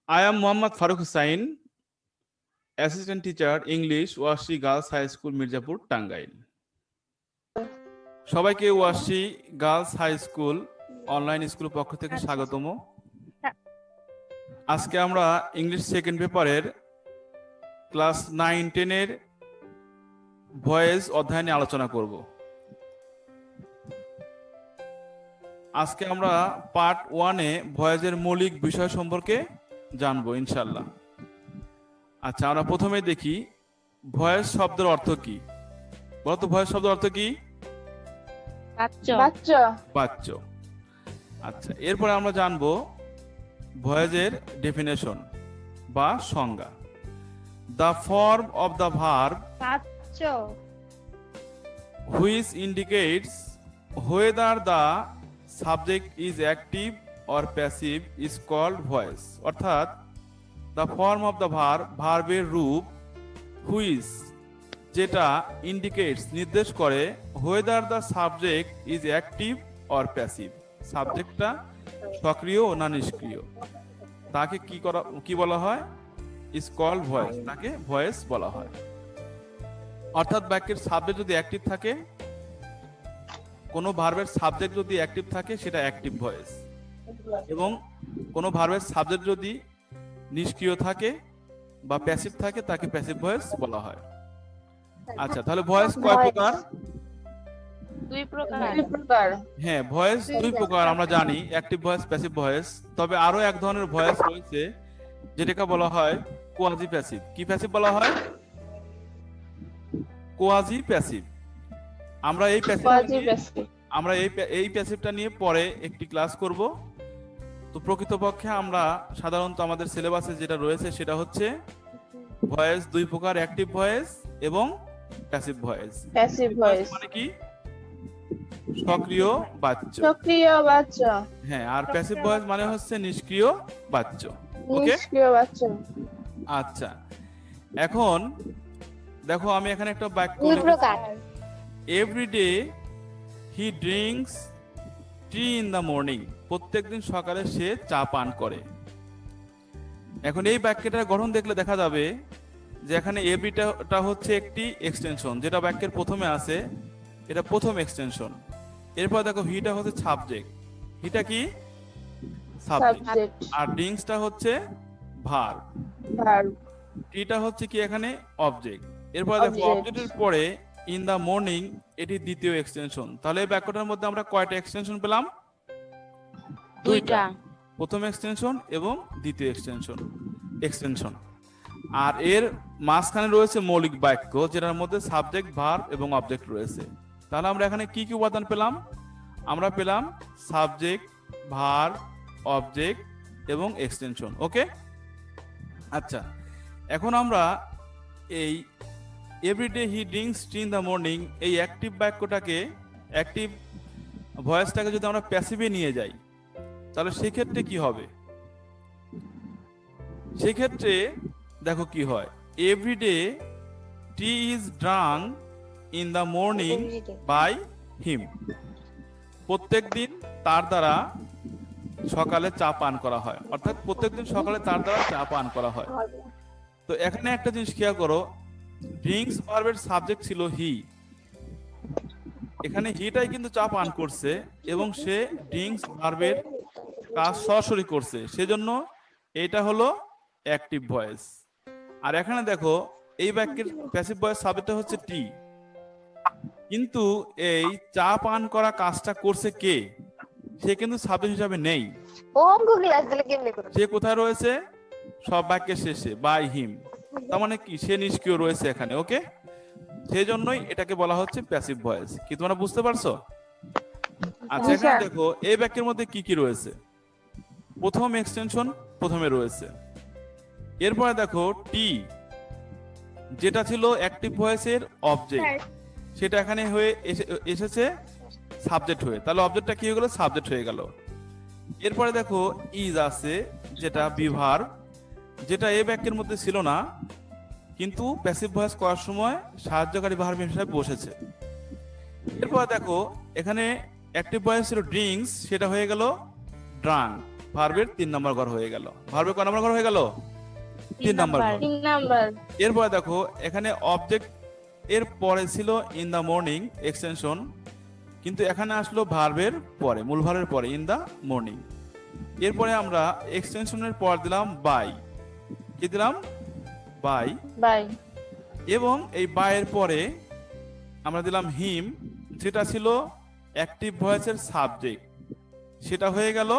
I am Muhammad Farooq Hussain, Assistant Teacher, English, Wasi girls high school, Mirzapur, Tangail. সবাইকে Wasi girls high school online school পক্ষ থেকে স্বাগতম। আজকে আমরা ইংলিশ সেকেন্ড পেপারের ক্লাস 9-10 এর ভয়েস অধ্যায় নিয়ে আলোচনা করব। আজকে আমরা পার্ট 1-এ ভয়েসের মৌলিক বিষয় সম্পর্কে জানবো ইনশাআল্লাহ। আচ্ছা, আমরা প্রথমে দেখি ভয়েস শব্দের অর্থ কি। বলতো ভয়েস শব্দের অর্থ কি? বাচ্চা। আচ্ছা, এরপরে আমরা জানবো ভয়েসের ডেফিনেশন বা সংজ্ঞা। The form of the verb which indicates whether the subject is active or passive is called voice। অর্থাৎ the form of the verb, ভার্বের রূপ, হুইচ যেটা ইন্ডিকেটস নির্দেশ করে whether the subject is active or passive, সাবজেক্টটা সক্রিয় না নিষ্ক্রিয়, তাকে কি বলা হয়? is called voice, তাকে ভয়েস বলা হয়। অর্থাৎ বাক্যের সাবজেক্ট যদি অ্যাক্টিভ থাকে, কোনো ভার্বের সাবজেক্ট যদি অ্যাক্টিভ থাকে সেটা অ্যাক্টিভ ভয়েস, এবং কোনো ভার্বের সাবজেক্ট যদি নিষ্ক্রিয় থাকে বা প্যাসিভ থাকে তাকে প্যাসিভ ভয়েস বলা হয়। আচ্ছা, তাহলে ভয়েস কয় প্রকার? দুই প্রকার। হ্যাঁ, ভয়েস দুই প্রকার আমরা জানি, অ্যাক্টিভ ভয়েস, প্যাসিভ ভয়েস। তবে আরো এক ধরনের ভয়েস রয়েছে যেটাকে বলা হয় কোয়াজি প্যাসিভ। কি প্যাসিভ বলা হয়? Quasi passive. আমরা এই প্যাসিভটা নিয়ে পরে একটি ক্লাস করব। তো প্রকৃতপক্ষে আমরা সাধারণত আমাদের সিলেবাসে যেটা রয়েছে সেটা হচ্ছে ভয়েস দুই প্রকার, অ্যাক্টিভ ভয়েস এবং প্যাসিভ ভয়েস। প্যাসিভ ভয়েস মানে কি? সক্রিয় বাচ্য। হ্যাঁ, আর প্যাসিভ ভয়েস মানে হচ্ছে নিষ্ক্রিয় বাচ্য। ওকে, আচ্ছা, এখন দেখো আমি এখানে একটা বাক্য every day he drinks tea in the morning. প্রত্যেকদিন সকালে সে চা পান করে। এখন এই বাক্যটার গঠন দেখলে দেখা যাবে যে এখানে এভরিটা হচ্ছে একটি এক্সটেনশন, যেটা বাক্যের প্রথমে আছে, এটা প্রথম এক্সটেনশন। এরপর দেখো হিটা হচ্ছে সাবজেক্ট, হিটা কি? সাবজেক্ট। আর ড্রিঙ্কসটা হচ্ছে ভার্ব, টিটা হচ্ছে কি এখানে অবজেক্ট। এরপর দেখো অবজেক্টের পরে ইন দা মর্নিং, এটি দ্বিতীয় এক্সটেনশন। তাহলে এই বাক্যটার মধ্যে আমরা কয়টা এক্সটেনশন পেলাম? দুইটা, প্রথম এক্সটেনশন এবং দ্বিতীয় এক্সটেনশন। আর এর মাঝখানে রয়েছে মৌলিক বাক্য, যেটার মধ্যে সাবজেক্ট, ভার্ব এবং অবজেক্ট রয়েছে। তাহলে আমরা এখানে কি কি উপাদান পেলাম? আমরা পেলাম সাবজেক্ট, ভার্ব, অবজেক্ট এবং এক্সটেনশন। ওকে, আচ্ছা, এখন আমরা এই every day he drinks tea in the morning, এই অ্যাক্টিভ বাক্যটাকে, অ্যাক্টিভ ভয়েসটাকে যদি আমরা প্যাসিভে নিয়ে যাই, তাহলে সেক্ষেত্রে কি হবে? সেক্ষেত্রে দেখো কি হয়, every day tea is drunk in the morning by him. প্রত্যেকদিন তার দ্বারা সকালে চা পান করা হয়, অর্থাৎ প্রত্যেকদিন সকালে তার দ্বারা চা পান করা হয়। তো এখানে একটা জিনিস খেয়াল করো, ড্রিঙ্কস ভার্বের সাবজেক্ট ছিল হি, এখানে হিটাই কিন্তু চা পান করছে এবং সে ড্রিঙ্কস ভার্বের কাজ সরাসরি করছে, সেজন্য এটা হলো অ্যাক্টিভ ভয়েস। আর এখানে দেখো এই বাক্যের প্যাসিভ ভয়েস সাবজেক্ট হচ্ছে টি, কিন্তু এই চা পান করা কাজটা করছে কে? সে কিন্তু সাবজেক্ট হিসাবে নেই। সে কোথায় রয়েছে? সব বাক্যের শেষে, বাই হিম। তার মানে কি? সে নিষ্ক্রিয় রয়েছে এখানে। ওকে, সেই জন্যই এটাকে বলা হচ্ছে প্যাসিভ ভয়েস। কি তোমরা বুঝতে পারছো? আচ্ছা, এখানে দেখো এই বাক্যের মধ্যে কি কি রয়েছে। প্রথম এক্সটেনশন প্রথমে রয়েছে, এরপরে দেখো টি, যেটা ছিল অ্যাক্টিভ ভয়েসের অবজেক্ট, সেটা এখানে হয়ে এসেছে সাবজেক্ট হয়ে, তাহলে অবজেক্টটা কি হয়ে গেল? সাবজেক্ট হয়ে গেল। এরপরে দেখো ইজ আছে, যেটা বিভার, যেটা এই বাক্যের মধ্যে ছিল না, কিন্তু প্যাসিভ ভয়েস করার সময় সাহায্যকারী ভার্ব হিসেবে বসেছে। এরপর দেখো এখানে অ্যাক্টিভ ভয়েস ছিল ড্রিঙ্কস, সেটা হয়ে গেল ড্রাঙ্ক, ভার্বের 3 নম্বর ঘর হয়ে গেল। ভার্বের কয় নম্বর ঘর হয়ে গেল? 3 নম্বর ঘর। 3 নাম্বার। এরপরে দেখো এখানে অবজেক্ট এর পরে ছিল ইন দা মর্নিং এক্সটেনশন, কিন্তু এখানে আসলো ভার্বের পরে, মূল ভার্বের পরে ইন দা মর্নিং। এরপরে আমরা এক্সটেনশনের পর দিলাম বাই। কি দিলাম? বাই। বাই। এবং এই বাইয়ের পরে আমরা দিলাম হিম, যেটা ছিল অ্যাক্টিভ ভয়েসের সাবজেক্ট, সেটা হয়ে গেল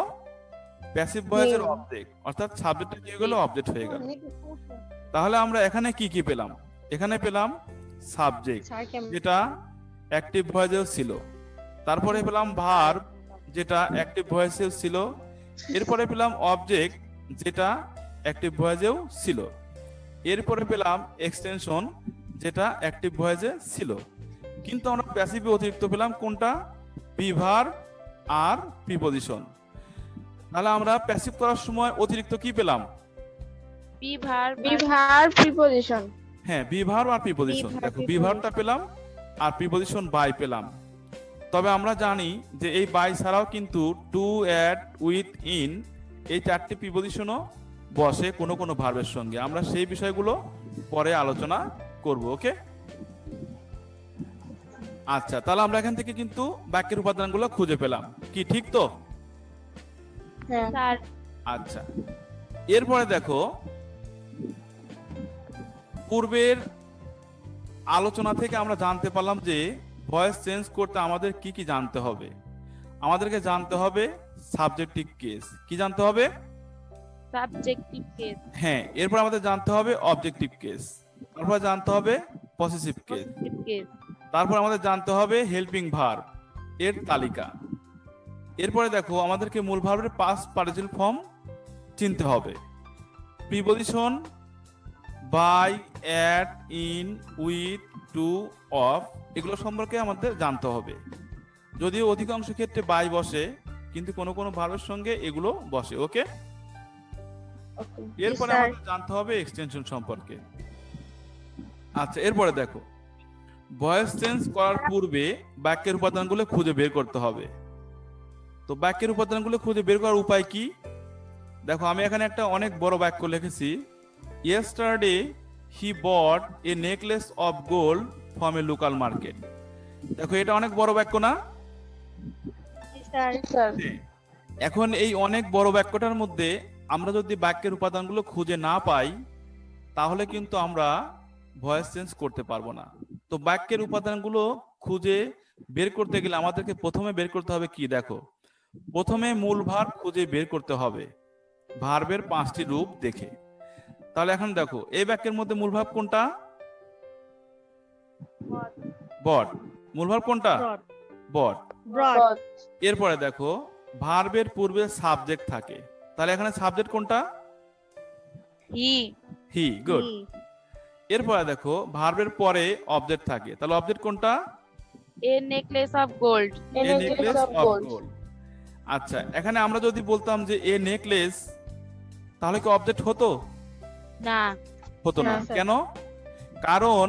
প্যাসিভ ভয়েসের অবজেক্ট, অর্থাৎ সাবজেক্টটা কি হয়ে গেল? অবজেক্ট হয়ে গেল। তাহলে আমরা এখানে কি কি পেলাম? এখানে পেলাম সাবজেক্ট, যেটা অ্যাক্টিভ ভয়েসেও ছিল। তারপরে পেলাম ভার্ব, যেটা অ্যাক্টিভ ভয়েসেও ছিল। এরপরে পেলাম অবজেক্ট, যেটা অ্যাক্টিভ ভয়েসেও ছিল। এরপরে পেলাম এক্সটেনশন, যেটা অ্যাক্টিভ ভয়েসে ছিল। কিন্তু আমরা প্যাসিভে অতিরিক্ত পেলাম কোনটা? প্রিভার্ব আর প্রিপজিশন। তাহলে আমরা প্যাসিভ করার সময় অতিরিক্ত কি পেলাম? Be verb preposition. হ্যাঁ, বিভার্ব আর প্রিপজিশন। দেখো বিভার্বটা পেলাম আর প্রিপজিশন বাই পেলাম। তবে আমরা জানি যে এই বাই ছাড়াও কিন্তু টু, অ্যাট, উইথ, ইন এই 4টি প্রিপজিশনও বসে কোনো কোনো ভার্বের সঙ্গে। আমরা সেই বিষয়গুলো পরে আলোচনা করব। ওকে, আচ্ছা, তাহলে আমরা এখান থেকে কিন্তু বাক্যের উপাদানগুলো খুঁজে পেলাম। কি ঠিক তো? হ্যাঁ স্যার। আচ্ছা, এরপরে দেখো পূর্বের আলোচনা থেকে আমরা জানতে পারলাম যে ভয়েস চেঞ্জ করতে আমাদের কি কি জানতে হবে। আমাদেরকে জানতে হবে সাবজেক্টিভ কেস। কি জানতে হবে? Subjective case. হ্যাঁ, এরপর আমাদের জানতে হবে অবজেক্টিভ কেস। তারপর জানতে হবে পসেসিভ কেস। তারপর আমাদের জানতে হবে হেল্পিং ভার্ব এর তালিকা। এরপরে দেখো আমাদেরকে মূল ভার্বের পাস্ট পার্টিসিপল ফর্ম চিনতে হবে। Preposition by, at, in, with, to, of এগুলো সম্পর্কে আমাদের জানতে হবে। যদিও অধিকাংশ ক্ষেত্রে বাই বসে, কিন্তু কোনো কোনো ভার্বের সঙ্গে এগুলো বসে। ওকে, এরপরে আমাদের জানতে হবে এক্সটেনশন সম্পর্কে। আচ্ছা, এরপরে দেখো ভয়েস চেঞ্জ করার পূর্বে বাক্যের উপাদানগুলো খুঁজে বের করতে হবে। তো বাক্যের উপাদানগুলো খুঁজে বের করার উপায় কি? দেখো আমি এখানে একটা অনেক বড় বাক্য লিখেছি। Yesterday he bought a necklace of gold from a local market. দেখো এটা অনেক বড় বাক্য না? এখন এই অনেক বড় বাক্যটার মধ্যে আমরা যদি বাক্যের উপাদানগুলো খুঁজে না পাই, তাহলে কিন্তু আমরা ভয়েস চেঞ্জ করতে পারবো না। তো বাক্যের উপাদানগুলো খুঁজে বের করতে গেলে আমাদেরকে প্রথমে বের করতে হবে কি? দেখো, প্রথমে মূল ভার্ব খুঁজে বের করতে হবে ভার্বের 5টি রূপ দেখে। তাহলে এখন দেখো এই বাক্যের মধ্যে মূল ভার্ব কোনটা? বট। মূল ভার্ব কোনটা? বট। এরপরে দেখো ভার্বের পূর্বে সাবজেক্ট থাকে, তাহলে এখানে সাবজেক্ট কোনটা? হি। He, good. এরপরে দেখো ভার্বের পরে অবজেক্ট থাকে, তাহলে অবজেক্ট কোনটা? A necklace of gold. A necklace of gold. আচ্ছা, এখানে আমরা যদি বলতাম যে এ নেকলেস, তাহলে কি অবজেক্ট হতো? না, হতো না। কেন? কারণ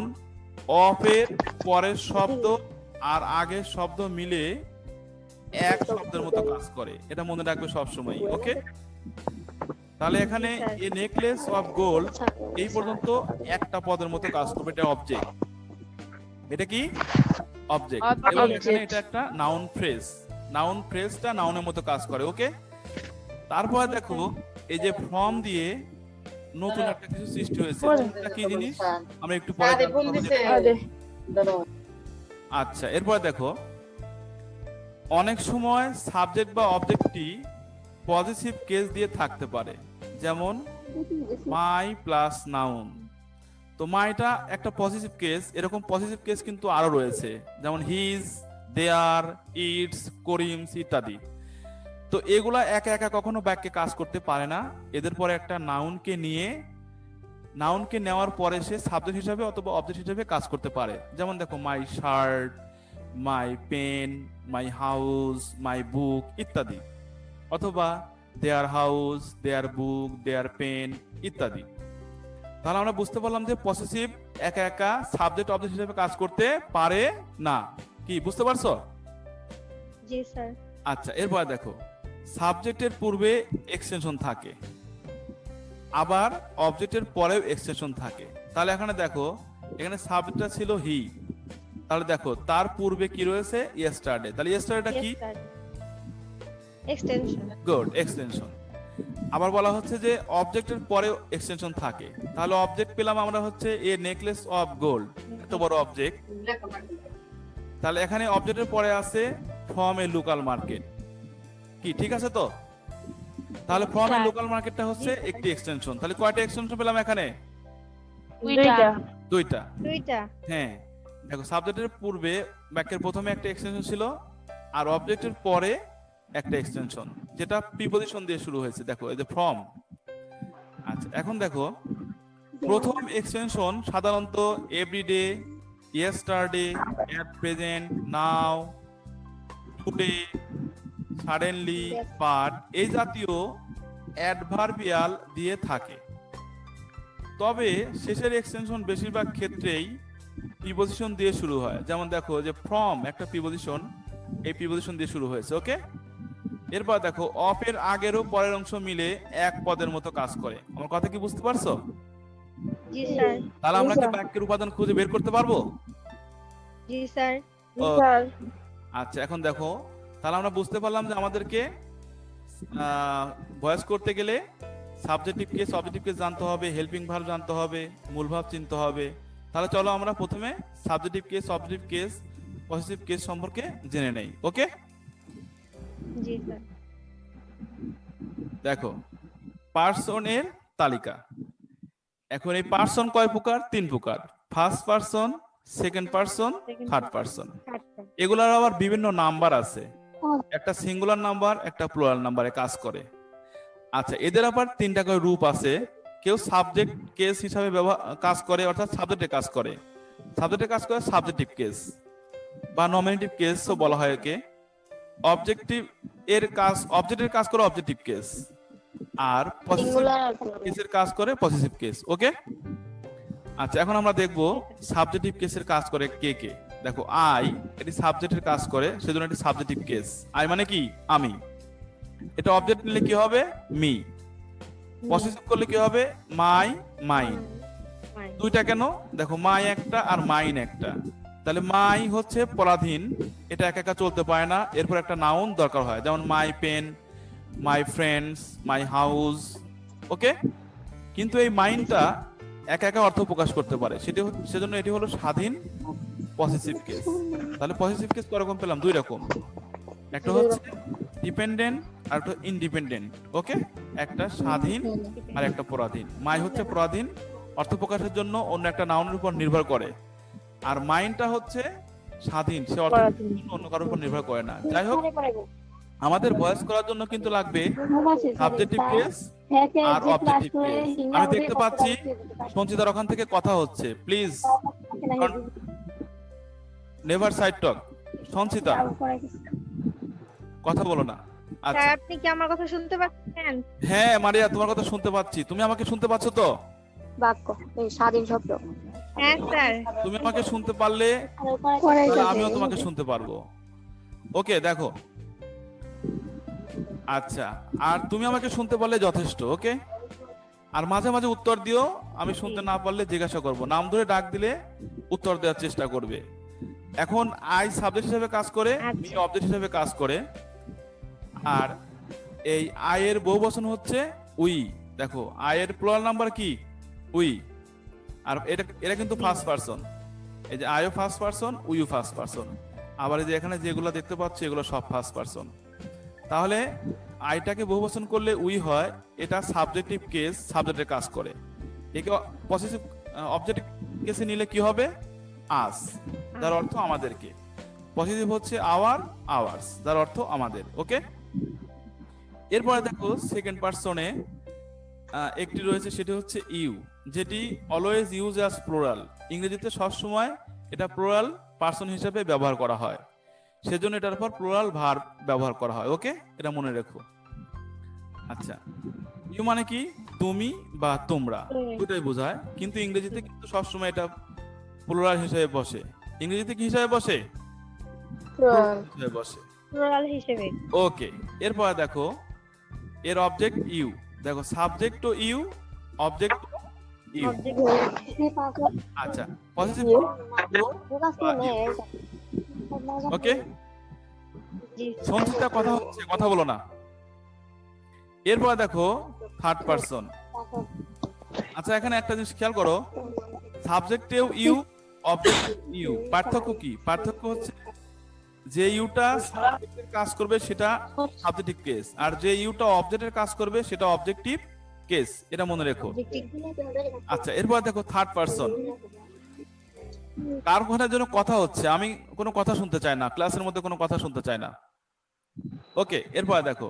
অফ এর পরের শব্দ আর আগের শব্দ মিলে এক শব্দের মতো কাজ করে, এটা মনে রাখবে সব সময়। ওকে, তাহলে এখানে এ নেকলেস অফ গোল্ড এই পর্যন্ত একটা পদের মতো কাজ করবে, এটা অবজেক্ট। এটা কি? অবজেক্ট। এবং এখানে এটা একটা নাউন ফ্রেজ, নাউন ফ্রেজটা নাউনের মতো কাজ করে। ওকে, তারপর দেখো এই যে ফর্ম দিয়ে নতুন একটা কিছু সৃষ্টি হয়েছে, এটা কি জিনিস আমরা একটু পরে জানবো। আচ্ছা, এরপর দেখো অনেক সময় সাবজেক্ট বা অবজেক্টটি পজিটিভ কেস দিয়ে থাকতে পারে, যেমন মাই প্লাস নাউন। তো মাইটা একটা পজিটিভ কেস, এরকম পজিটিভ কেস কিন্তু আরো রয়েছে, যেমন হিজ, দেয়ার, ইটস, করিমস ইত্যাদি। তো এগুলা একা একা কখনো বাক্যে কাজ করতে পারে না, এদের পরে একটা নাউনকে নেওয়ার পরে সে সাবজেক্ট হিসাবে অথবা অবজেক্ট হিসাবে কাজ করতে পারে। যেমন দেখো my shirt, my pen, my house, my book ইত্যাদি, অথবা their house, there book, there pen ইত্যাদি। তাহলে আমরা বুঝতে পারলাম যে পসেসিভ একা একা সাবজেক্ট অবজেক্ট হিসেবে কাজ করতে পারে না। কি বুঝতে পারছো? জি স্যার। আচ্ছা, এরপর দেখো সাবজেক্টের পূর্বে এক্সটেনশন থাকে, আবার অবজেক্টের পরেও এক্সটেনশন থাকে। তাহলে এখানে দেখো, এখানে সাবজেক্টটা ছিল হি, তাহলে দেখো তার পূর্বে কি রয়েছে, ইয়েস্টারডে। তাহলে ইয়েস্টারডেটা কি? এক্সটেনশন। Good, extension. আবার বলা হচ্ছে যে অবজেক্টের পরেও এক্সটেনশন থাকে, তাহলে অবজেক্ট পেলাম আমরা হচ্ছে এ নেকলেস অফ গোল্ড, এত বড় অবজেক্ট। তাহলে এখানে অবজেক্টের পরে আছে ফ্রম এ লোকাল মার্কেট, কি ঠিক আছে তো? তাহলে ফ্রম এ স্যার। লোকাল মার্কেটটা হচ্ছে একটি এক্সটেনশন। তাহলে কয়টা এক্সটেনশন পেলাম এখানে? দুইটা। দুইটা। দুইটা। হ্যাঁ, দেখো সাবজেক্টের পূর্বে বাক্যের প্রথমে একটা এক্সটেনশন ছিল, আর অবজেক্টের পরে একটা এক্সটেনশন, যেটা প্রিপজিশন দিয়ে শুরু হয়েছে, দেখো এই যে ফ্রম। আচ্ছা, এখন দেখো প্রথম এক্সটেনশন সাধারণত every day, yesterday, at present, now, today, suddenly, but এই জাতীয় অ্যাডভার্বিয়াল দিয়ে থাকে। তবে শেষের এক্সটেনশন বেশিরভাগ ক্ষেত্রেই প্রিপজিশন দিয়ে শুরু হয়। যেমন দেখো যে ফ্রম একটা প্রিপজিশন, এই প্রিপজিশন দিয়ে শুরু হয়েছে, ওকে। এরপর দেখো অফ এর আগের ও পরের অংশ মিলে এক পদের মতো কাজ করে। আমার কথা কি বুঝতে পারছো? জি স্যার। তাহলে আমরা কি বাক্যের উপাদান খুঁজে বের করতে পারবো? জি স্যার। ও, আচ্ছা, এখন দেখো তাহলে আমরা বুঝতে পারলাম যে আমাদেরকে ভয়েস করতে গেলে সাবজেক্টিভ কেস, অবজেক্টিভ কেস জানতে হবে, হেল্পিং ভার্ব জানতে হবে, মূল ভাব চিনতে হবে। তাহলে চলো আমরা প্রথমে subjective case, objective case, positive case সম্পর্কে জেনে নেই, ওকে। জি স্যার। দেখো পার্সনের তালিকা। এখন এই পার্সন কয় প্রকার? 3 প্রকার। First person, second person, third person. এগুলার আবার বিভিন্ন নাম্বার আছে, একটা সিঙ্গুলার নাম্বার, একটা প্লুরাল নাম্বারে কাজ করে। আচ্ছা, এদের আবার 3টা করে রূপ আছে। কেউ সাবজেক্ট কেস হিসাবে কাজ করে, অর্থাৎ সাবজেক্টে কাজ করে। সাবজেক্টে কাজ করে সাবজেক্টিভ কেস বা নমিনেটিভ কেসও বলা হয় একে। অবজেক্টিভ এর কাজ, অবজেক্টের কাজ করে অবজেক্টিভ কেস, আর পজিটিভ কেসের কাজ করে পজিটিভ কেস, ওকে। আচ্ছা, এখন আমরা দেখব সাবজেক্টিভ কেসের কাজ করে কে কে। দেখো আই, এটি সাবজেক্টের কাজ করে, সেজন্য এটি সাবজেক্টিভ কেস। আই মানে কি? আমি। এটা অবজেক্ট নিলে কি হবে? মি। পজিটিভ করলে কি হবে? মাই, মাইন। দুইটা কেন? দেখো মাই একটা আর মাইন একটা। তাহলে মাই হচ্ছে পরাধীন, এটা একা একা চলতে পারে না, এরপর একটা নাউন দরকার হয়, যেমন my pen, my friends, my house, okay. কিন্তু এই মাইনটা একা একা অর্থ প্রকাশ করতে পারে, সেজন্য এটি হলো স্বাধীন পজিটিভ কেস। তাহলে পজিটিভ কেস কয়রকম পেলাম? 2 রকম, একটা হচ্ছে ডিপেন্ডেন্ট আর একটা ইন্ডিপেন্ডেন্ট, ওকে। একটা স্বাধীন আর একটা পরাধীন। মাই হচ্ছে পরাধীন, অর্থ প্রকাশের জন্য অন্য একটা নাউনের উপর নির্ভর করে, আর মাইনটা হচ্ছে স্বাধীন, সে অর্থ প্রকাশের জন্য অন্য কারোর উপর নির্ভর করে না। যাই হোক, আমাদের ভয়েস করার জন্য কিন্তু লাগবে সাবজেক্টিভ কেস আর অবজেক্টিভ কেস। আমি দেখতে পাচ্ছি সঞ্চিতার ওখান থেকে কথা হচ্ছে, প্লিজ নেভার সাইড টক। সঞ্চিতা, কথা বলো না। আচ্ছা, স্যার আপনি কি আমার কথা শুনতে পাচ্ছেন? হ্যাঁ মারিয়া, তোমার কথা শুনতে পাচ্ছি। তুমি আমাকে শুনতে পাচ্ছ তো? বাক্য এই স্বাধীন শব্দ। হ্যাঁ স্যার। তুমি আমাকে শুনতে পারলে তাহলে আমিও তোমাকে শুনতে পারবো, ওকে। দেখো, আচ্ছা, আর তুমি আমাকে শুনতে পারলে যথেষ্ট, ওকে। আর মাঝে মাঝে উত্তর দিও, আমি শুনতে না পারলে জিজ্ঞাসা করব, নাম ধরে ডাক দিলে উত্তর দেওয়ার চেষ্টা করবে। এখন আই সাবজেক্ট হিসেবে কাজ করে, মি অবজেক্ট হিসেবে কাজ করে, আর এই আই এর বহুবচন হচ্ছে উই। দেখো আই এর প্লুরাল নাম্বার কি? উই। আর এটা কিন্তু ফার্স্ট পারসন, এই যে আইও ফার্স্ট পারসন, উইও ফার্স্ট পারসন। আবার এই যে এখানে যেগুলো দেখতে পাচ্ছ এগুলো সব ফার্স্ট পারসন। তাহলে আইটাকে বহুবচন করলে উই হয়, এটা সাবজেক্টিভ কেস, সাবজেক্টের কাজ করে। একে পজিটিভ অবজেক্টিভ কেসে নিলে কি হবে? আস, যার অর্থ আমাদেরকে। পজিটিভ হচ্ছে আওয়ার, আওয়ার্স, যার অর্থ আমাদের, ওকে। এরপরে দেখো সেকেন্ড পারসনে একটি রয়েছে, সেটি হচ্ছে ইউ, যেটি অলওয়েজ ইউজ অ্যাজ প্লুরাল। ইংরেজিতে সবসময় এটা প্লুরাল পারসন হিসেবে ব্যবহার করা হয়, সেজন্য এটার উপর প্লুরাল ভার্ব ব্যবহার করা হয়, ওকে। এটা মনে রেখো। আচ্ছা, ইউ মানে কি? তুমি বা তোমরা, ওইটাই বোঝায়, কিন্তু ইংরেজিতে কিন্তু সবসময় এটা প্লুরাল হিসেবে বসে। ইংরেজিতে কি হিসেবে বসে? প্লুরাল হিসেবে বসে, প্লুরাল হিসেবে। ওকে। এরপরে দেখো এর অবজেক্ট ইউ, দেখো সাবজেক্ট ও ইউ, অবজেক্ট ইউ। আচ্ছা পজিটিভ ওকে। জি সঞ্চিতা কথা হচ্ছে, কথা বলো না। এরপর দেখো থার্ড পারসন। আচ্ছা এখানে একটা জিনিস খেয়াল করো, সাবজেক্টেও ইউ, অবজেক্ট ইউ, পার্থক্য কি? পার্থক্য হচ্ছে যে ইউটা সাবজেক্টের কাজ করবে সেটা সাবজেক্টিভ কেস, আর যে ইউটা অবজেক্টের কাজ করবে সেটা অবজেক্টিভ কেস, এটা মনে রেখো। আচ্ছা এরপর দেখো থার্ড পারসন, কার ঘরের জন্য কথা হচ্ছে, আমি কোনো কথা শুনতে চাই না, ক্লাসের মধ্যে কোনো কথা শুনতে চাই না। ওকে এরপর দেখো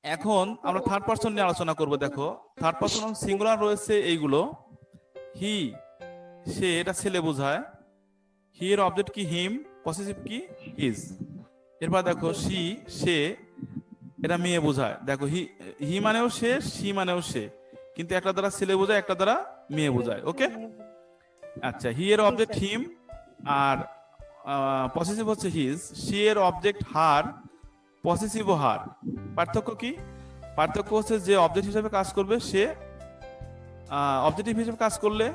এখন আমরা থার্ড পারসন নিয়ে আলোচনা করব। দেখো থার্ড পারসন সিঙ্গুলার রয়েছে এইগুলো, হি সে, এটা ছেলে বোঝায়, হি এর অবজেক্ট কি হিম, পসেসিভ কি হিজ। এরপর দেখো সি সে, এটা মেয়ে বোঝায়, দেখো হি মানেও সে, সি মানেও সে, কিন্তু একটা দ্বারা ছেলে বোঝায় একটা দ্বারা মেয়ে বোঝায়। ওকে আচ্ছা হি এর অবজেক্ট হিম আর পসেসিভ হচ্ছে হিজ, সি এর অবজেক্ট হার, পসেসিভ ও হার। পার্থক্য কি? পার্থক্য হচ্ছে যে অবজেক্ট হিসেবে কাজ করবে সে, অবজেক্টিভ হিসেবে কাজ করলে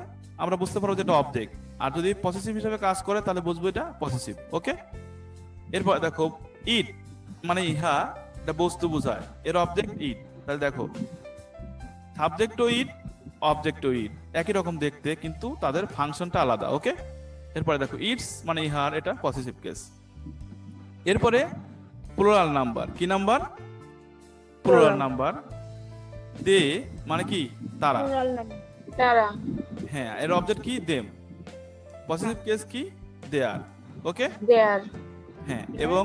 আমরা বুঝতে পারবো যে এটা অবজেক্ট, আর যদি পসেসিভ হিসেবে কাজ করে তাহলে বুঝবো এটা পসেসিভ। ওকে এরপর দেখো ইট মানে ইহা, এটা বস্তু বোঝায়, এর অবজেক্ট ইট। তাহলে দেখো সাবজেক্টও ইট, অবজেক্টও ইট, একই রকম দেখতে কিন্তু তাদের ফাংশনটা আলাদা। ওকে এরপরে দেখো ইটস মানে ইহার, এটা পসেসিভ কেস। এরপরে প্লুরাল নাম্বার, কি নাম্বার? Plural number. দে মানে কি? তারা। তারা। হ্যাঁ এর অবজেক্ট কি? দেম। পসেসিভ কেস কি? দেয়ার। ওকে দেয়ার। হ্যাঁ এবং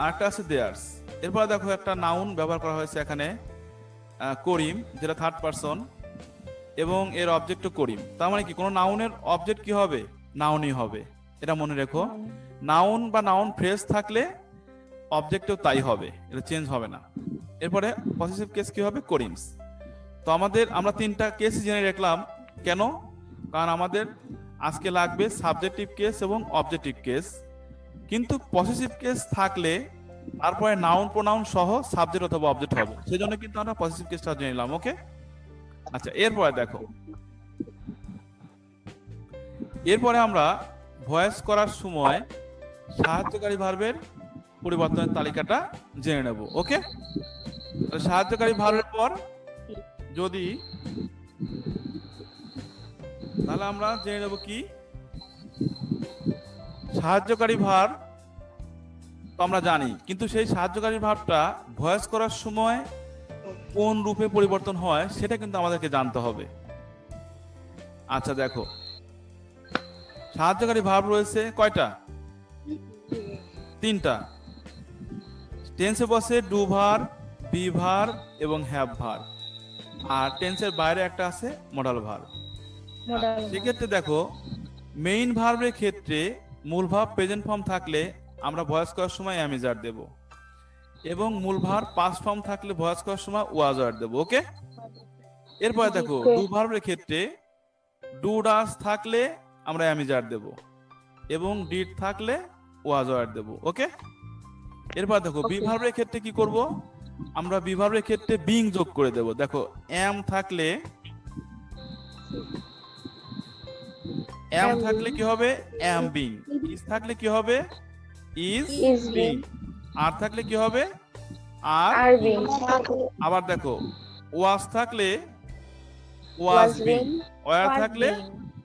আরেকটা আছে দেয়ার্স। এরপর দেখো একটা নাউন ব্যবহার করা হয়েছে এখানে, করিম, যেটা থার্ড পারসন এবং এর অবজেক্টও করিম। তার মানে কি কোনো নাউনের অবজেক্ট কি হবে? নাউনই হবে, এটা মনে রেখো। নাউন বা নাউন ফ্রেজ থাকলে অবজেক্টও তাই হবে, এটা চেঞ্জ হবে না। এরপরে পসেসিভ কেস কি হবে? করিমস। তো আমরা তিনটা কেস জেনে রাখলাম, কেন? কারণ আমাদের আজকে লাগবে সাবজেক্টিভ কেস এবং অবজেক্টিভ কেস, কিন্তু পসেসিভ কেস থাকলে তারপরে নাউন প্রোনাউন সহ সাবজেক্ট অথবা অবজেক্ট হবে, সেজন্য কিন্তু আমরা পসেসিভ কেসটা জেনে নিলাম। ওকে আচ্ছা এরপরে দেখো, এরপরে আমরা ভয়েস করার সময় সাহায্যকারী ভার্বের পরিবর্তনের তালিকাটা জেনে নেব। ওকে সাহায্যকারী ভার্বের পর যদি, তাহলে আমরা জেনে নেব কি সাহায্যকারী ভার্ব তো আমরা জানি, কিন্তু সেই সাহায্যকারী ভার্বটা ভয়েস করার সময় কোন রূপে পরিবর্তন হয় সেটা কিন্তু আমাদেরকে জানতে হবে। আচ্ছা দেখো সাহায্যকারী ভার্ব রয়েছে কয়টা? তিনটা। টেন্সে বসে ডু ভার্ব, বি ভার্ব এবং হ্যাভ ভার্ব, আর টেন্সের বাইরে একটা আছে মডাল ভার্ব। সেক্ষেত্রে দেখো মেইন ভার্বের ক্ষেত্রে মূল ভার্ব প্রেজেন্ট ফর্ম থাকলে আমরা ভয়েস করার সময় অ্যাম ইজ আর দেব, এবং মূল ভার্ব পাস্ট ফর্ম থাকলে ভয়েস করার সময় ওয়াজ আর দেব। ওকে এরপরে দেখো ডু ভার্বের ক্ষেত্রে ডু ডাস থাকলে আমরা অ্যাম ইজ আর দেব, এবং ডিড থাকলে ওয়াজ আর দেব। ওকে এরপর দেখো বি ভার্বের ক্ষেত্রে কি করব? আমরা বি ভার্বের ক্ষেত্রে বিং যোগ করে দেব। দেখো অ্যাম থাকলে কি হবে? অ্যাম বিং। ইজ থাকলে কি হবে? Is being. আর থাকলে কি হবে? Are being. আবার দেখো ওয়াজ থাকলে ওয়াজ বিং, ওয়ার থাকলে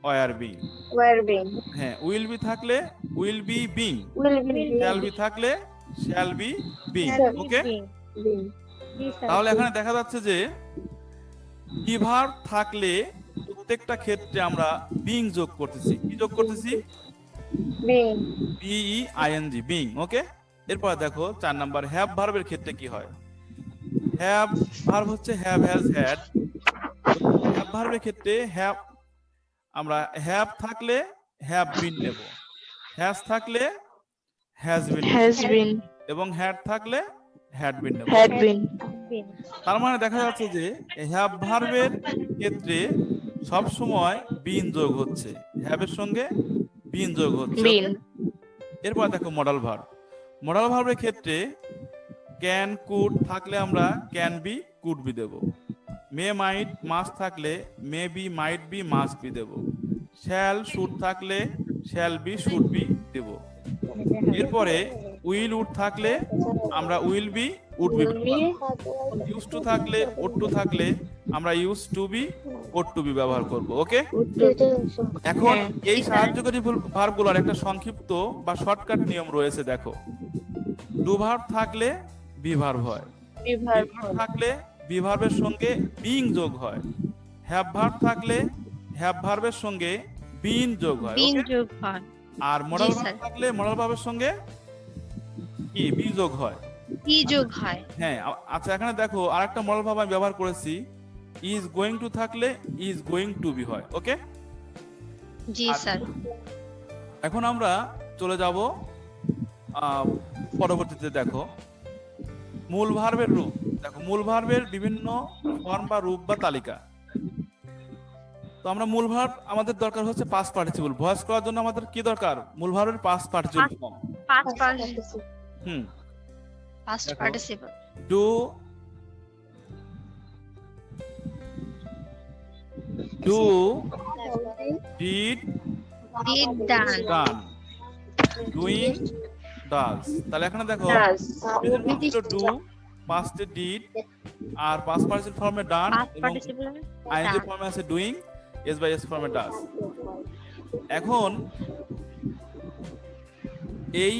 ওয়ার বিং, হ্যাঁ উইল বি থাকলে will be being, shall be থাকলে শ্যাল বি বিং। ওকে তাহলে এখানে দেখা যাচ্ছে যে বি ভার্ব থাকলে প্রত্যেকটা ক্ষেত্রে আমরা বিং যোগ করতেছি। কি যোগ করতেছি? Being, BEING, being. ওকে এরপর দেখো 4 নাম্বার হ্যাভ ভার্বের ক্ষেত্রে কি হয়? হ্যাভ ভার্ব হচ্ছে হ্যাভ, হ্যাজ, হ্যাড। হ্যাভ ভার্বের ক্ষেত্রে আমরা হ্যাভ থাকলে হ্যাভ বিন নেব, হ্যাজ থাকলে হ্যাজ বিন, এবং হ্যাড থাকলে হ্যাড বিন নেব। তার মানে দেখা যাচ্ছে যে হ্যাভ ভার্বের ক্ষেত্রে সব সময় বিন যোগ হচ্ছে, হ্যাভের সঙ্গে বিন যোগ হচ্ছে। এরপর দেখো মডাল ভার্ব। মডাল ভার্বের ক্ষেত্রে ক্যান কুড থাকলে আমরা ক্যান বি কুড বি দেব। মে মাইট মাস্ট থাকলে may be might be must be দেব। শ্যাল শুড থাকলে শ্যাল বি শুড বি দেব। এরপরে উইল উড থাকলে আমরা will be would be used to থাকলে ওড টু থাকলে আমরা used to be ought to be ব্যবহার করব। ওকে, এখন এই সাহায্যকারী ভার্বগুলোর একটা সংক্ষিপ্ত বা শর্টকাট নিয়ম রয়েছে। দেখো, ডু ভার্ব থাকলে বি ভার্ব হয়, বি ভার্ব থাকলে বি ভার্বের সঙ্গে বিং যোগ হয়, হ্যাভ ভার্ব থাকলে হ্যাভ ভার্বের সঙ্গে বিন যোগ হয়, বিন ওকে? যোগ হয়, আর মডাল জি, ভার্ব স্যার। থাকলে মডাল ভার্বের সঙ্গে কি বি যোগ হয়। ই যোগ হয়, হ্যাঁ, আচ্ছা, এখানে দেখো আরেকটা মডাল ভার্ব আমি ব্যবহার করেছি, ইজ গোয়িং টু থাকলে ইজ গোয়িং টু বি হয়। ওকে, জি স্যার। এখন আমরা চলে যাব পরবর্তীতে। দেখো, মূল ভার্বের রূপ। দেখো, মূল ভার্বের বিভিন্ন ফর্ম বা রূপ বা তালিকা। তো আমরা মূল ভার্ব আমাদের দরকার হচ্ছে পাস্ট পার্টিসিপল। ভয়েস করার জন্য আমাদের কি দরকার? মূল ভার্বের পাস্ট পার্টিসিপল ফর্ম। পাস্ট দেখো, participle, do, do, did, did, done, done, doing, does. তাহলে এখানে দেখো প্রেজেন্ট ফর্ম ছিল ডু, পাস্টে ডিড, আর পাস্ট পার্টিসিপল ফর্মে ডান, পাস্ট এবং পার্টিসিপল, আইএনজি ফর্মে আছে ডুইং, এস বাই এস ফর্মে ডাজ। এখন এই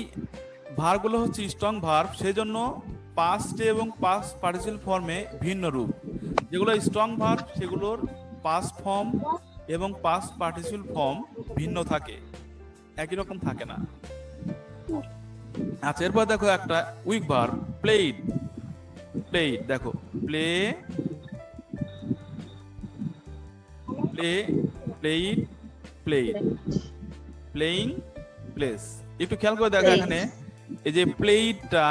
ভার্বগুলো হচ্ছে স্ট্রং ভার্ব, সেজন্য পাস্ট এবং পাস্ট পার্টিসিপল ফর্মে ভিন্ন রূপ। যেগুলো স্ট্রং ভার্ব সেগুলোর পাস্ট ফর্ম এবং পাস্ট পার্টিসিপল ফর্ম ভিন্ন থাকে, একই রকম থাকে না। আচ্ছা, এরপর দেখো একটা উইক ভার্ব, প্লেইড। প্লেইড, দেখো, play, play, played, played, playing, place. একটু খেয়াল করে দেখো, এখানে এই যে প্লেইডটা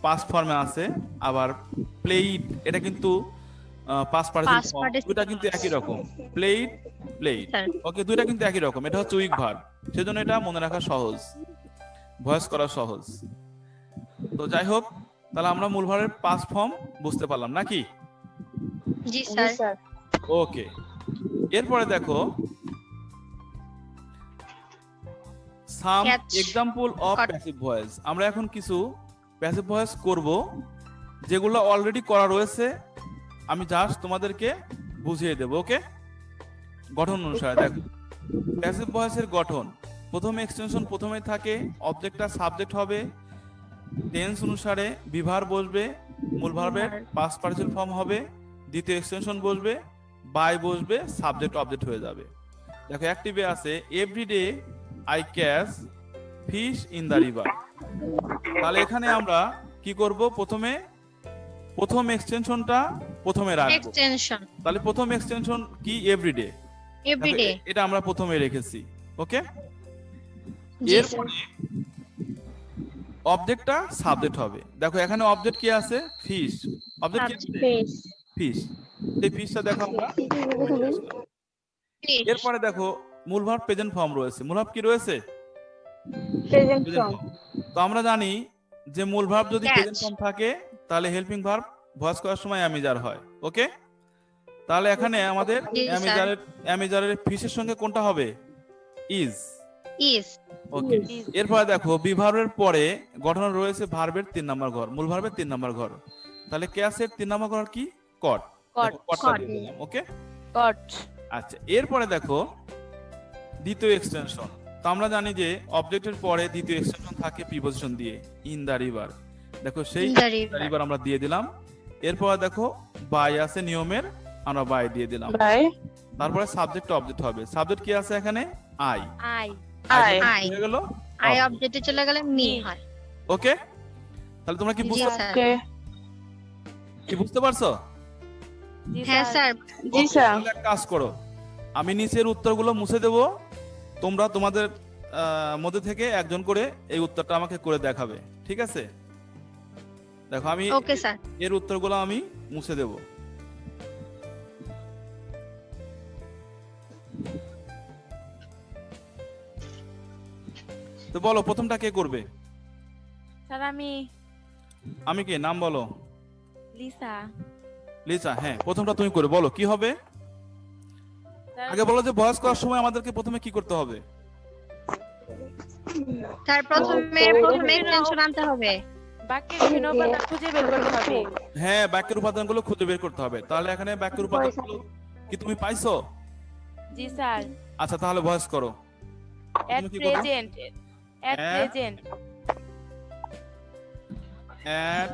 পাস্ট ফর্মে আছে, আবার প্লেইড এটা কিন্তু পাস্ট পার্টিসিপল ফর্ম, দুটো কিন্তু একই রকম। প্লেইড, প্লেইড, ওকে, দুটো কিন্তু একই রকম। এটা হচ্ছে উইক ভার্ব, সেজন্য এটা মনে রাখা সহজ, ভয়েস করা সহজ। তো যাই হোক, তাহলে আমরা মূল ভার্বের পাস্ট ফর্ম বুঝতে পারলাম নাকি? জি স্যার। ওকে, এরপরে দেখো সাম Catch. Example of Cut. Passive voice. আমরা এখন কিছু প্যাসিভ ভয়েস করব যেগুলো অলরেডি করা রয়েছে, আমি জাস্ট তোমাদেরকে বুঝিয়ে দেব। ওকে, গঠন অনুসারে দেখো, প্যাসিভ ভয়েসের গঠন। প্রথম এক্সটেনশন প্রথমেই থাকে, অবজেক্টটা সাবজেক্ট হবে, টেন্স অনুসারে বিভার বসবে, মূল ভার্বের পাস্ট পার্টিসিপল ফর্ম হবে, দ্বিতীয় এক্সটেনশন বসবে, বাই বসবে, সাবজেক্ট অবজেক্ট হয়ে যাবে। দেখো, অ্যাক্টিভে আছে every day I catch fish in the river. তাহলে এখানে আমরা কি করব? প্রথম এক্সটেনশনটা প্রথমে রাখবো। এক্সটেনশন, তাহলে প্রথম এক্সটেনশন কি? এভরিডে। এভরিডে, এটা আমরা প্রথমে রেখেছি। ওকে, জি স্যার। এরপরে অবজেক্টটা সাবজেক্ট হবে। দেখো, এখানে অবজেক্ট কি আছে? ফিশ। অবজেক্ট কি আছে? ফিশ। এই ফিশটা দেখো আমরা। এরপরে দেখো মূল ভার্ব প্রেজেন্ট ফর্ম রয়েছে। মূল ভার্ব কি রয়েছে? Present present form. ফর্ম। তো আমরা জানি যে মূল ভার্ব যদি Catch. প্রেজেন্ট ফর্ম থাকে তাহলে হেল্পিং ভার্ব ভয়েস করার সময় অ্যামিজার হয়। ওকে, তাহলে এখানে আমাদের জি, স্যার। অ্যামিজারের ফিশের সঙ্গে কোনটা হবে? ইজ। ইজ, ওকে, এরপরে দেখো বি ভার্বের পরে গঠন রয়েছে ভার্বের 3 নম্বর ঘর, মূল ভার্বের 3 নম্বর ঘর। তাহলে ক্যাসের 3 নম্বর ঘর কি? কট। কট, কটটা দিয়ে দিলাম। ওকে, কট, আচ্ছা, এরপরে দেখো দ্বিতীয় এক্সটেনশন। তো আমরা জানি যে অবজেক্টের পরে দ্বিতীয় এক্সটেনশন থাকে প্রিপোজিশন দিয়ে, ইন দা রিভার। দেখো সেই In the river. রিভার আমরা দিয়ে দিলাম। এরপর দেখো বাই আছে নিয়মের, আমরা বাই দিয়ে দিলাম। তারপরে সাবজেক্ট অবজেক্ট হবে। সাবজেক্ট কি আছে এখানে? আই। I, I I. হয়ে গেল। আই অবজেক্টে চলে গেলে মি হয়। ওকে, তাহলে তোমরা কি জি বুঝতে স্যার। পারছো? হ্যাঁ স্যার। তাহলে এক কাজ করো, আমি নিচের উত্তরগুলো মুছে দেব, তোমরা তোমাদের মধ্যে থেকে একজন করে এই উত্তরটা আমাকে করে দেখাবে, ঠিক আছে? দেখো, আমি ওকে স্যার। এর উত্তরগুলো আমি মুছে দেব। তো বলো, প্রথমটা কে করবে? স্যার আমি আমি কে, নাম বলো। লিসা। লিসা, হ্যাঁ প্রথমটা তুমি করে বলো কি হবে। স্যার আগে বলো যে ভয়েস করার সময় আমাদেরকে প্রথমে কি করতে হবে। স্যার প্রথমে এক্সটেনশন আনতে হবে। বাক্যের বিভিন্ন উপাদান খুঁজে বের করতে হবে। হ্যাঁ, বাক্যের উপাদানগুলো খুঁজে বের করতে হবে। তাহলে এখানে বাক্যের উপাদানগুলো কি তুমি পাইছো? জি স্যার। আচ্ছা তাহলে ভয়েস করো। এট তুমি কি করবে? Present, at At- present at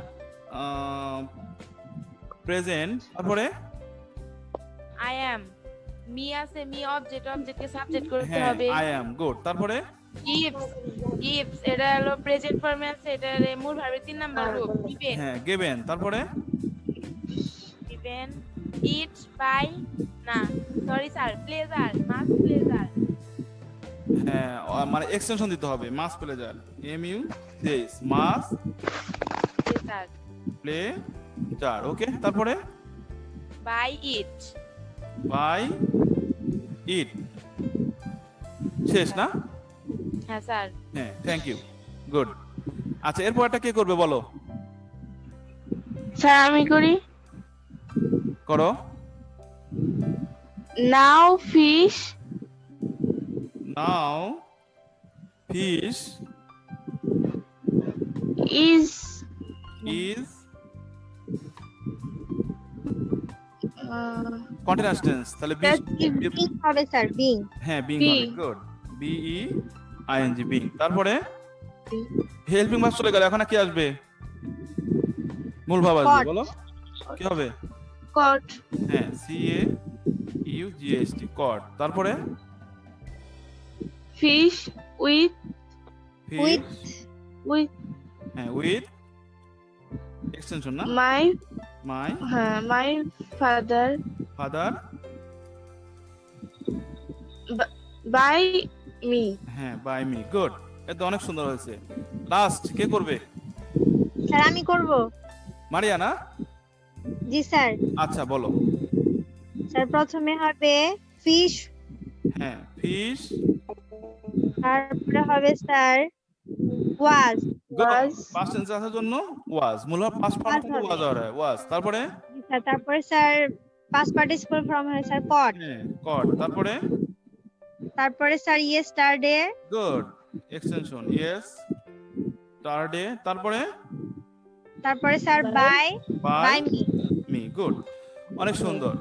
present, তারপরে আই অ্যাম, মি আছে, মি অবজেক্ট, অবজেক্টকে সাবজেক্ট করতে হ্যাঁ হবে। I am, good. তারপরে গিভস, গিভস এটা হলো প্রেজেন্ট ফর্মে আছে, এটা মূল ভার্বের 3 নাম্বার রূপ। গিভেন, হ্যাঁ গিভেন, তারপরে গিভেন ইট বাই, না sorry sir, pleasure, must pleasure. হ্যাঁ মানে এক্সটেনশন দিতে হবে, মাস প্লেজার, এম ইউ সিএস, মাস প্লেজার প্লেজার, ওকে। তারপরে বাই ইট, বাই ইট, শেষ না? হ্যাঁ স্যার। হ্যাঁ, থ্যাংক ইউ, গুড। আচ্ছা এরপর একটা কে করবে বলো। স্যার আমি করি। করো। নাও fish now fish is is continuous tense, তাহলে বিং হবে স্যার, বিং। হ্যাঁ বিং Being. হবে, good, B E I N G, being. তারপরে হেল্পিং ভার্ব চলে গেল, এখন কি আসবে? মূল ভাব আসবে, Caught. বলো কি হবে। কট হ্যাঁ C A U G S T, caught. তারপরে ফিশ উইথ ফিশ, উইথ হ্যাঁ উইথ এক্সটেনশন না, my my my father father, by me. হ্যাঁ বাই মি, গুড। এটা অনেক সুন্দর হয়েছে। লাস্ট কে করবে? স্যার আমি করব। মারিয়া না? জি স্যার। আচ্ছা বলো। স্যার প্রথমে হবে ফিশ, হ্যাঁ ফিশ, তারপরে হবে sir was. Was. Past tense আসার জন্য ওয়াজ, মূল পাস্ট ফর্ম থেকে ওয়াজ আর ওয়াজ। তারপরে তারপরে স্যার পাস্ট পার্টিসিপল ফর্ম হয় স্যার কট। হ্যাঁ কট। তারপরে তারপরে sir yesterday, good, extension yesterday. তারপরে তারপরে sir by by me. Me, good, অনেক সুন্দর।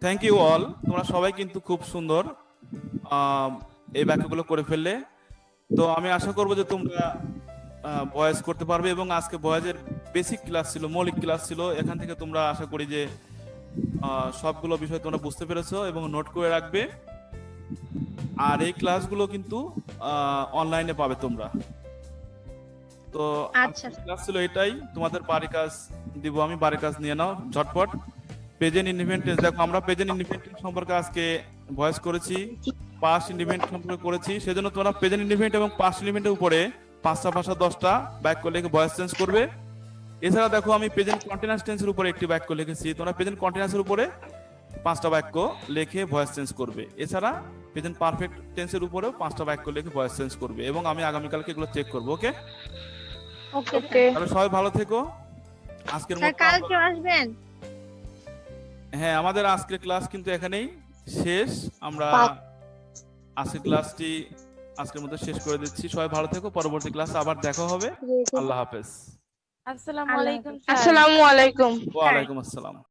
থ্যাংক ইউ অল, তোমরা সবাই কিন্তু খুব সুন্দর এই বাক্যগুলো করে ফেললে। তো আমি আশা করবো যে তোমরা ভয়েস করতে পারবে, এবং আজকে ভয়েসের বেসিক ক্লাস ছিল, মৌলিক ক্লাস ছিল। এখান থেকে তোমরা আশা করি যে সবগুলো বিষয় তোমরা বুঝতে পেরেছো এবং নোট করে রাখবে। আর এই ক্লাসগুলো কিন্তু অনলাইনে পাবে তোমরা। তো আচ্ছা। ক্লাস ছিল এটাই, তোমাদের বাড়ি কাজ দিব আমি, বাড়ি কাজ নিয়ে নাও ঝটপট। প্রেজেন্ট ইনডিপেন্ডেন্ট টেন্স, দেখো আমরা প্রেজেন্ট ইনডিপেন্ডেন্ট সম্পর্কে আজকে ভয়েস করেছি, পাস্ট ইনডিপেন্ডেন্ট সম্পর্কে করেছি। সেজন্য তোমরা প্রেজেন্ট ইনডিপেন্ডেন্ট এবং পাস্ট ইনডিপেন্ডেন্টের উপরে 5টা ভাষা 10টা বাক্য লিখে ভয়েস চেঞ্জ করবে। এছাড়া দেখো আমি প্রেজেন্ট কন্টিনিউয়াস টেন্সের উপরে একটি বাক্য লিখেছি, তোমরা প্রেজেন্ট কন্টিনিউয়াসের উপরে 5টা বাক্য লিখে ভয়েস চেঞ্জ করবে। এছাড়া প্রেজেন্ট পারফেক্ট টেন্সের উপরেও 5টা বাক্য লিখে ভয়েস চেঞ্জ করবে, এবং আমি আগামীকালকে এগুলো চেক করবো। ওকে, ওকে ওকে তাহলে সবাই ভালো থেকো। আজকের স্যার মতো কালকে আসবেন? হ্যাঁ আমাদের আজকের ক্লাস কিন্তু এখানেই শেষ। আমরা আজকের ক্লাসটি আজকের মতো শেষ করে দিচ্ছি। সবাই ভালো থেকো, পরবর্তী ক্লাসে আবার দেখা হবে। আল্লাহ হাফেজ। আসসালামু আলাইকুম স্যার। আসসালামু আলাইকুম। ওয়া আলাইকুম আসসালাম।